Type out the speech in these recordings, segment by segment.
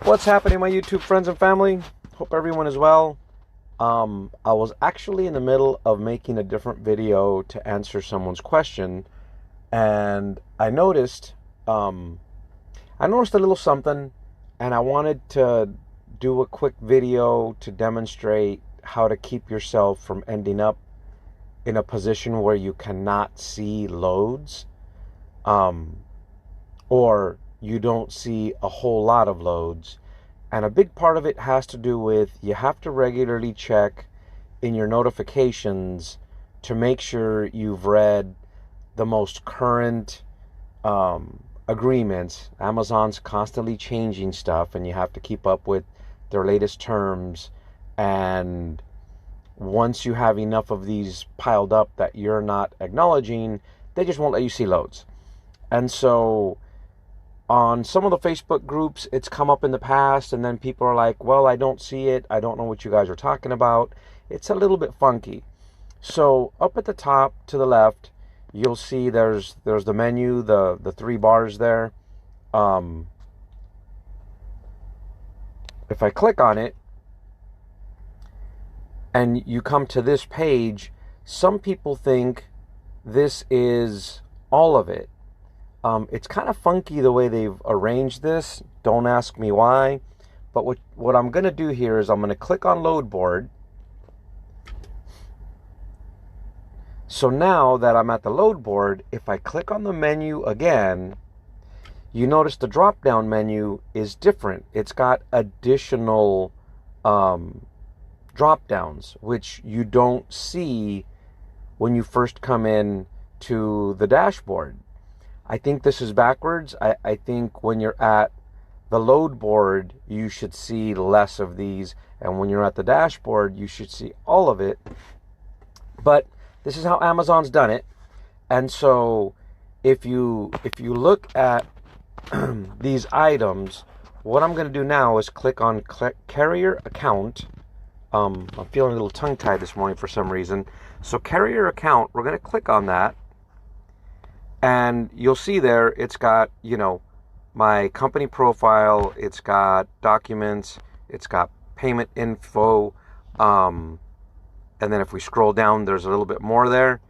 What's happening, my YouTube friends and family? Hope everyone is well. I was actually in the middle of making a different video to answer someone's question, and I noticed a little something, and I wanted to do a quick video to demonstrate how to keep yourself from ending up in a position where you cannot see loads, or you don't see a whole lot of loads. And a big part of it has to do with you have to regularly check in your notifications to make sure you've read the most current agreements. Amazon's constantly changing stuff, and you have to keep up with their latest terms. And once you have enough of these piled up that you're not acknowledging, they just won't let you see loads. And so on some of the Facebook groups, it's come up in the past, and then people are like, well, I don't see it. I don't know what you guys are talking about. It's a little bit funky. So up at the top to the left, you'll see there's the menu, the three bars there. If I click on it and you come to this page, some people think this is all of it. It's kind of funky the way they've arranged this. Don't ask me why. But what I'm going to do here is I'm going to click on load board. So now that I'm at the load board, if I click on the menu again, you notice the drop down menu is different. It's got additional drop downs, which you don't see when you first come in to the dashboard. I think this is backwards. I think when you're at the load board, you should see less of these, and when you're at the dashboard, you should see all of it. But this is how Amazon's done it. And so if you look at these items, what I'm going to do now is click on carrier account. I'm feeling a little tongue-tied this morning for some reason. So carrier account, we're going to click on that. And you'll see there, it's got, my company profile, it's got documents, it's got payment info. And then if we scroll down, there's a little bit more there.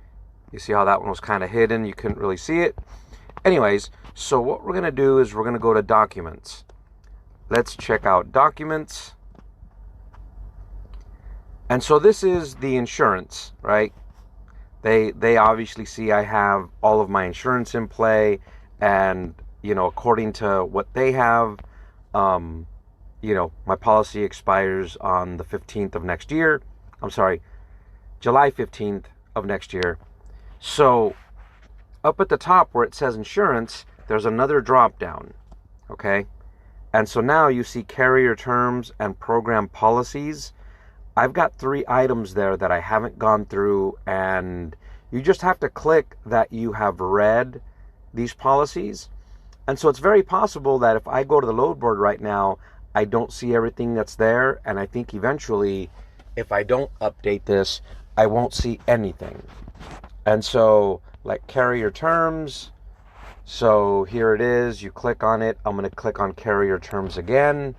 You see how that one was kind of hidden. You couldn't really see it. Anyways, so what we're going to do is we're going to go to documents. Let's check out documents. And so this is the insurance, right? They obviously see I have all of my insurance in play, and according to what they have, my policy expires on the 15th of next year. I'm sorry, July 15th of next year. So up at the top where it says insurance, there's another drop down, okay? And so now you see carrier terms and program policies. I've got 3 items there that I haven't gone through, and you just have to click that you have read these policies. And so it's very possible that if I go to the load board right now, I don't see everything that's there, and I think eventually, if I don't update this, I won't see anything. And so, like carrier terms, so here it is, you click on it. I'm going to click on carrier terms again.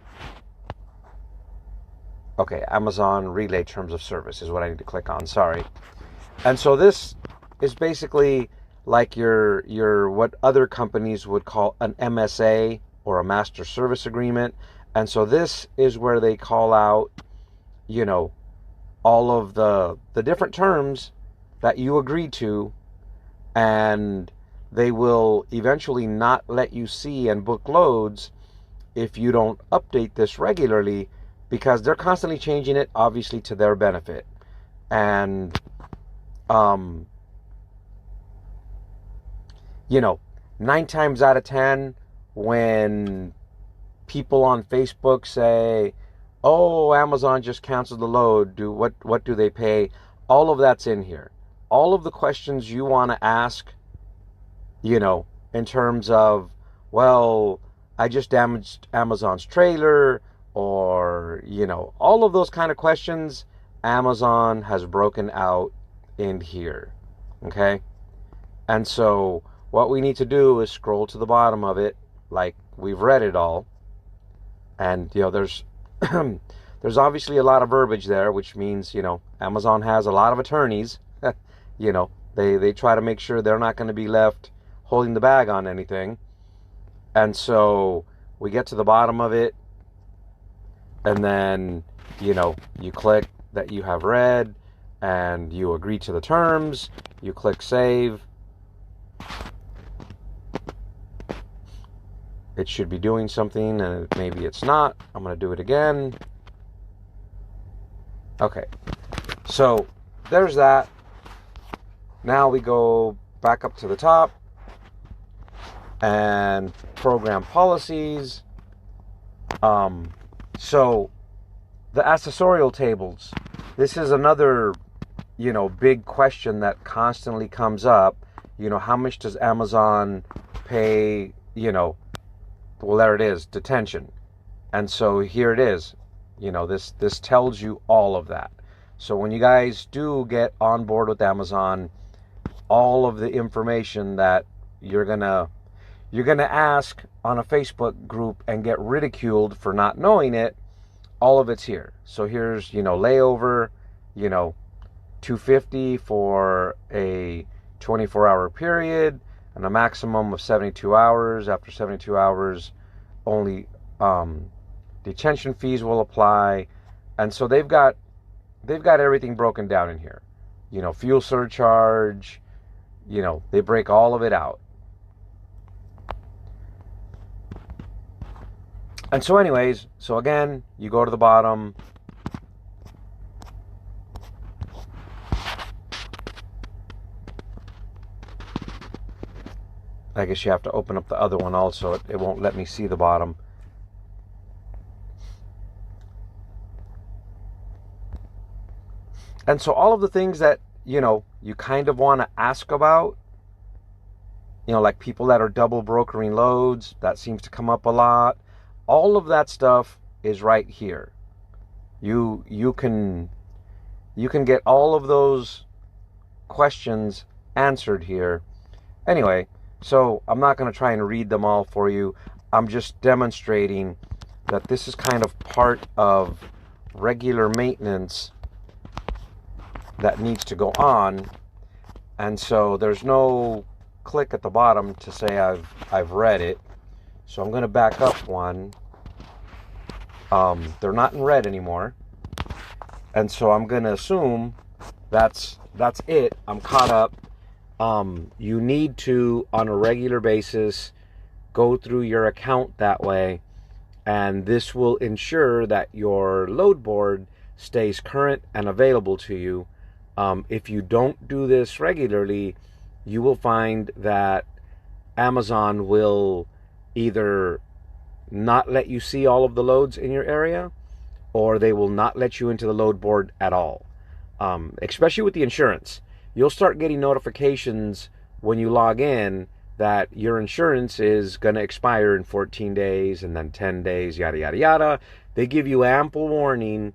Okay, Amazon Relay Terms of Service is what I need to click on, sorry. And so this is basically like your what other companies would call an MSA, or a Master Service Agreement. And so this is where they call out, all of the different terms that you agree to, and they will eventually not let you see and book loads if you don't update this regularly, because they're constantly changing it, obviously, to their benefit. And, 9 times out of 10, when people on Facebook say, oh, Amazon just canceled the load, what do they pay? All of that's in here. All of the questions you want to ask, in terms of, well, I just damaged Amazon's trailer, or, all of those kind of questions, Amazon has broken out in here, okay? And so what we need to do is scroll to the bottom of it, like we've read it all, And, there's there's obviously a lot of verbiage there, which means, Amazon has a lot of attorneys. They try to make sure they're not going to be left holding the bag on anything. And so we get to the bottom of it, and then, you click that you have read, and you agree to the terms, you click save. It should be doing something, and maybe it's not. I'm going to do it again. Okay, so there's that. Now we go back up to the top and program policies. So the accessorial tables, this is another, big question that constantly comes up. How much does Amazon pay, well, there it is, detention. And so here it is. This tells you all of that. So when you guys do get on board with Amazon, all of the information that you're gonna ask on a Facebook group and get ridiculed for not knowing it, all of it's here. So here's, layover, $250 for a 24-hour period and a maximum of 72 hours. After 72 hours, only detention fees will apply. And so they've got everything broken down in here. Fuel surcharge, they break all of it out. And so anyways, so again, you go to the bottom. I guess you have to open up the other one also. It won't let me see the bottom. And so all of the things that, you kind of want to ask about, like people that are double brokering loads, that seems to come up a lot. All of that stuff is right here. You can get all of those questions answered here. Anyway, so I'm not going to try and read them all for you. I'm just demonstrating that this is kind of part of regular maintenance that needs to go on. And so there's no click at the bottom to say I've read it. So I'm going to back up one. They're not in red anymore. And so I'm going to assume that's it. I'm caught up. You need to, on a regular basis, go through your account that way. And this will ensure that your load board stays current and available to you. If you don't do this regularly, you will find that Amazon will either not let you see all of the loads in your area, or they will not let you into the load board at all. Especially with the insurance. You'll start getting notifications when you log in that your insurance is going to expire in 14 days and then 10 days, yada, yada, yada. They give you ample warning.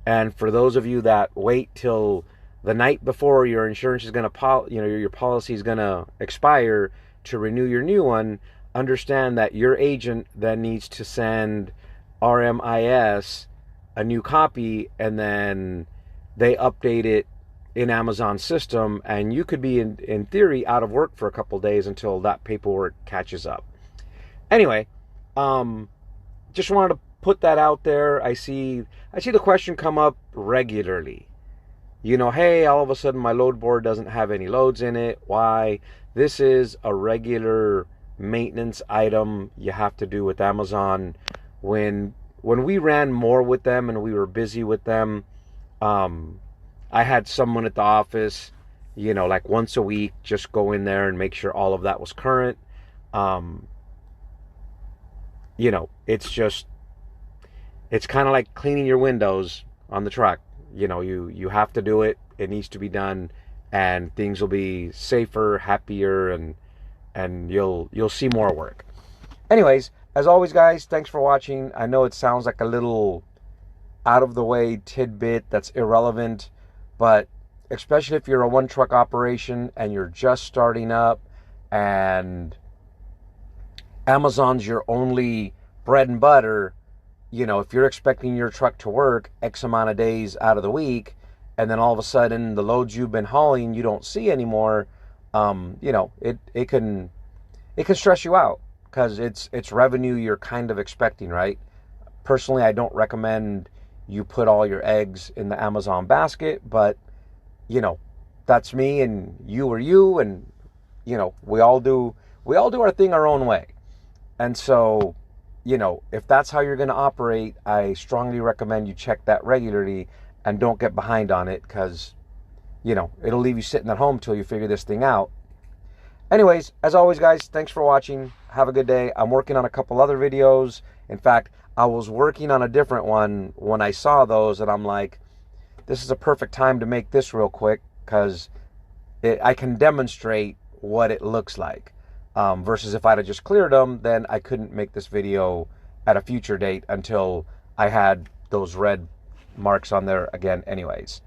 And for those of you that wait till the night before your insurance is going to, your policy is going to expire to renew your new one, understand that your agent then needs to send RMIS a new copy, and then they update it in Amazon's system, and you could be in theory out of work for a couple days until that paperwork catches up. Anyway, just wanted to put that out there. I see the question come up regularly. Hey, all of a sudden my load board doesn't have any loads in it. Why? This is a regular maintenance item you have to do with Amazon. When we ran more with them and we were busy with them, I had someone at the office, like once a week, just go in there and make sure all of that was current. It's kind of like cleaning your windows on the truck. You have to do it. It needs to be done, and things will be safer, happier, and you'll see more work. Anyways, as always, guys, thanks for watching. I know it sounds like a little out of the way tidbit that's irrelevant, but especially if you're a one truck operation and you're just starting up and Amazon's your only bread and butter, you know, if you're expecting your truck to work X amount of days out of the week, and then all of a sudden the loads you've been hauling you don't see anymore, you know, it can stress you out because it's revenue you're kind of expecting, right? Personally, I don't recommend you put all your eggs in the Amazon basket, but you know, that's me and you are you, and you know, we all do our thing our own way. And so, you know, if that's how you're going to operate, I strongly recommend you check that regularly and don't get behind on it, because, you know, it'll leave you sitting at home till you figure this thing out. Anyways, as always, guys, thanks for watching. Have a good day. I'm working on a couple other videos. In fact, I was working on a different one when I saw those, and I'm like, this is a perfect time to make this real quick, because I can demonstrate what it looks like. Versus if I'd have just cleared them, then I couldn't make this video at a future date until I had those red marks on there again anyways.